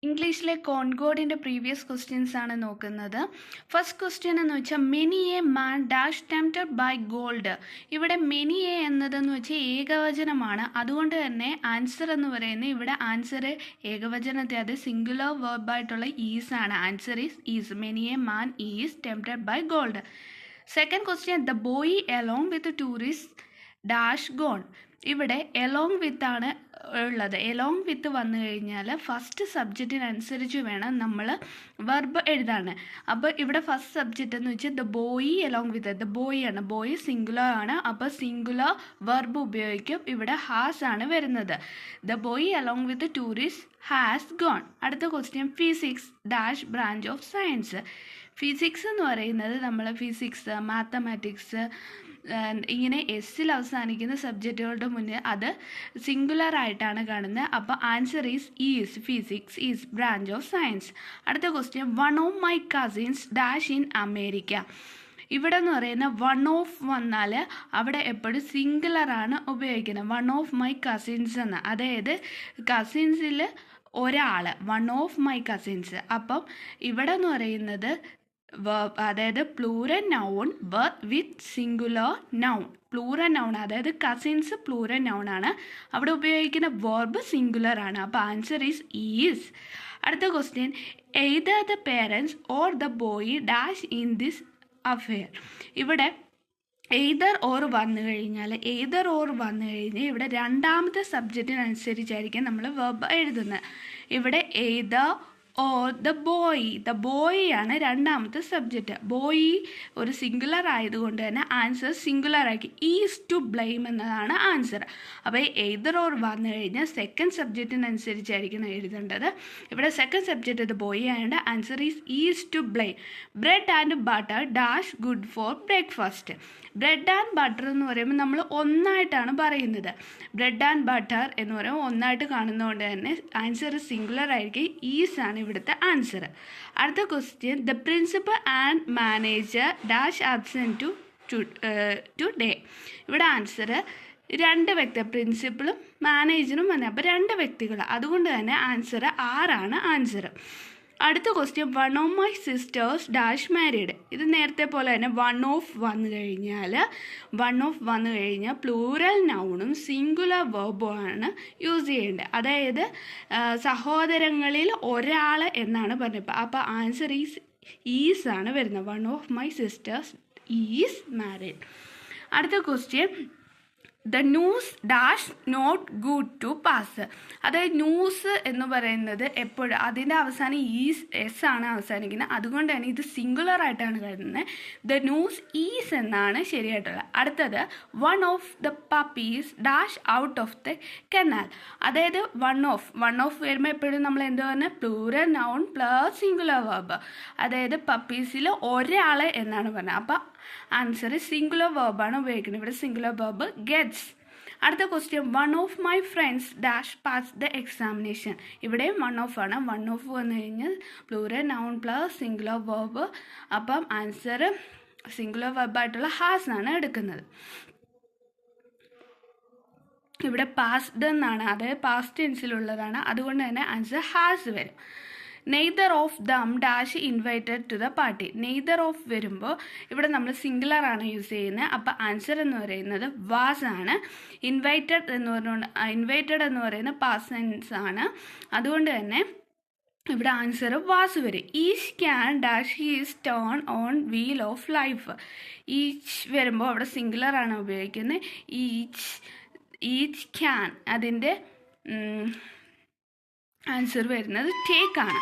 ഇംഗ്ലീഷിലെ കോൺകോഡിൻ്റെ previous questions ആണ് നോക്കുന്നത്. ഫസ്റ്റ് ക്വസ്റ്റ്യൻ എന്ന് വെച്ചാൽ many a man dash tempted by gold. ഇവിടെ മെനി എ എന്നതെന്ന് വെച്ചാൽ ഏകവചനമാണ്. അതുകൊണ്ട് തന്നെ ആൻസർ എന്ന് പറയുന്നത് ഇവിടെ ആൻസർ ഏകവചനത്തെ അത് സിംഗുലർ വെർബായിട്ടുള്ള ഈസ് ആണ്. Answer is many a man is tempted by gold. Second question the boy along with tourist dash gone. ഇവിടെ എലോങ് വിത്ത് ആണ് ഉള്ളത്. എലോങ് വിത്ത് വന്നു കഴിഞ്ഞാൽ ഫസ്റ്റ് സബ്ജക്റ്റിനനുസരിച്ച് വേണം നമ്മൾ വെർബ് എഴുതാൻ. അപ്പോൾ ഇവിടെ ഫസ്റ്റ് സബ്ജക്റ്റ് എന്ന് വെച്ചാൽ the boy along with. The boy ആണ്, ബോയ് സിംഗുലർ ആണ്. അപ്പോൾ സിംഗുലർ വെർബ് ഉപയോഗിക്കും. ഇവിടെ ഹാസ് ആണ് വരുന്നത്. The boy along with tourist has gone. അടുത്ത question physics dash branch of science. Physics എന്ന് പറയുന്നത് നമ്മൾ ഫിസിക്സ്, മാത്തമാറ്റിക്സ് ഇങ്ങനെ എസ്സിൽ അവസാനിക്കുന്ന സബ്ജക്റ്റുകളുടെ മുന്നിൽ അത് സിംഗുലർ ആയിട്ടാണ് കാണുന്നത്. അപ്പോൾ answer is physics is branch of science. അടുത്ത question one of my cousins dash in America. ഇവിടെ എന്ന് പറയുന്ന വൺ ഓഫ് വന്നാൽ അവിടെ എപ്പോഴും സിംഗുലറാണ് ഉപയോഗിക്കുന്നത്. വൺ ഓഫ് മൈ കസിൻസ് എന്ന്, അതായത് കസിൻസിൽ ഒരാൾ, വൺ ഓഫ് മൈ കസിൻസ്. അപ്പം ഇവിടെ എന്ന് പറയുന്നത് അതായത് പ്ലൂറൽ നൗൺ വിത്ത് സിംഗുലർ നൗൺ. പ്ലൂറൽ നൗൺ അതായത് കസിൻസ് പ്ലൂറൽ നൗൺ ആണ്. അവിടെ ഉപയോഗിക്കുന്ന വെർബ് സിംഗുലർ ആണ്. അപ്പോൾ ആൻസർ ഈസ്. അടുത്ത question either the parents or the boy dash in this affair. ഇവിടെ എയ്തർ ഓർ വന്നു കഴിഞ്ഞാൽ ഇവിടെ രണ്ടാമത്തെ സബ്ജക്റ്റിനനുസരിച്ചായിരിക്കും നമ്മൾ വെർബ് എഴുതുന്നത്. ഇവിടെ എയ്തർ ഓർ ദ ബോയ് ആണ് രണ്ടാമത്തെ സബ്ജക്റ്റ്. ബോയ് ഒരു സിംഗുലർ ആയതുകൊണ്ട് തന്നെ ആൻസർ സിംഗുലർ ആക്കി ഈസ് ടു ബ്ലെയിം എന്നതാണ് ആൻസർ. അപ്പോൾ എയ്തർ ഓർ വന്നു കഴിഞ്ഞാൽ സെക്കൻഡ് സബ്ജക്റ്റിനനുസരിച്ചായിരിക്കണം എഴുതേണ്ടത്. ഇവിടെ സെക്കൻഡ് സബ്ജക്റ്റ് ഇത് ബോയ് ആയതുകൊണ്ട് answer is to blame. Bread and butter dash good for breakfast. Bread and butter എന്ന് പറയുമ്പോൾ നമ്മൾ ഒന്നായിട്ടാണ് പറയുന്നത്. ബ്രെഡ് ആൻഡ് ബട്ടർ എന്ന് പറയുമ്പോൾ ഒന്നായിട്ട് കാണുന്നതുകൊണ്ട് തന്നെ ആൻസർ സിംഗുലർ ആയിരിക്കും. ഈസ് ആണ് ഇവിടുത്തെ ആൻസർ. അടുത്ത question the principal and manager dash absent today. ഇവിടെ ആൻസർ രണ്ട് വ്യക്തി, പ്രിൻസിപ്പളും മാനേജറും വന്നെ. അപ്പോൾ രണ്ട് വ്യക്തികൾ, അതുകൊണ്ട് തന്നെ ആൻസർ ആറാണ് ആൻസർ. അടുത്ത question one of my sisters dash married. ഇത് നേരത്തെ പോലെ തന്നെ വൺ ഓഫ് വന്നു കഴിഞ്ഞാൽ പ്ലൂറൽ നൗണും സിംഗുലർ വെർബും ആണ് യൂസ് ചെയ്യേണ്ടത്. അതായത് സഹോദരങ്ങളിൽ ഒരാൾ എന്നാണ് പറഞ്ഞത്. അപ്പോൾ ആൻസർ ഈസ് ആണ് വരുന്നത്. One of my sisters is married. അടുത്ത question the news dash not good to pass. അതായത് ന്യൂസ് എന്ന് പറയുന്നത് എപ്പോഴും അതിൻ്റെ അവസാനം എസ് ആണ് അവസാനിക്കുന്നത്. അതുകൊണ്ട് തന്നെ ഇത് സിംഗുലർ ആയിട്ടാണ് കരുതുന്നത്. ദ ന്യൂസ് ഈസ് എന്നാണ് ശരിയായിട്ടുള്ളത്. അടുത്തത് one of the puppies dash out of the canal. അതായത് വൺ ഓഫ് വരുമ്പോൾ എപ്പോഴും നമ്മൾ എന്താ പറഞ്ഞാൽ plural noun plus singular verb. അതായത് പപ്പീസിൽ ഒരാൾ എന്നാണ് പറഞ്ഞത്. അപ്പോൾ ആൻസർ സിംഗുലർ വെർബാണ് ഉപയോഗിക്കുന്നത്. ഇവിടെ സിംഗുലർ വെർബ് ഗെറ്റ്സ്. അടുത്ത question one of my friends dash pass the examination. ഇവിടെ വൺ ഓഫ് ആണ്. വൺ ഓഫ് വന്നു കഴിഞ്ഞാൽ plural noun plus singular verb. അപ്പം ആൻസർ സിംഗുലർ വെർബായിട്ടുള്ള ഹാസ് ആണ് എടുക്കുന്നത്. ഇവിടെ പാസ്ഡ് എന്നാണ്, അതായത് പാസ്റ്റ് ടെൻസിലുള്ളതാണ്. അതുകൊണ്ട് തന്നെ ആൻസർ ഹാസ് വരും. Neither of them dash invited to the party. Neither of വരുമ്പോൾ ഇവിടെ നമ്മൾ സിംഗുലർ ആണ് യൂസ് ചെയ്യുന്നത്. അപ്പോൾ ആൻസർ എന്ന് പറയുന്നത് വാസ് ആണ്. ഇൻവൈറ്റഡ് എന്ന് പറയുന്നത് പാസ്റ്റ് ടെൻസ് ആണ്. അതുകൊണ്ട് തന്നെ ഇവിടെ ആൻസർ വാസ് വരും. Each can dash he's turn on wheel of life. Each വരുമ്പോൾ അവിടെ സിംഗുലർ ആണ് ഉപയോഗിക്കുന്നത്. ഈച്ച് ക്യാൻ അതിൻ്റെ ആൻസർ വരുന്നത് ടേക്ക് ആണ്.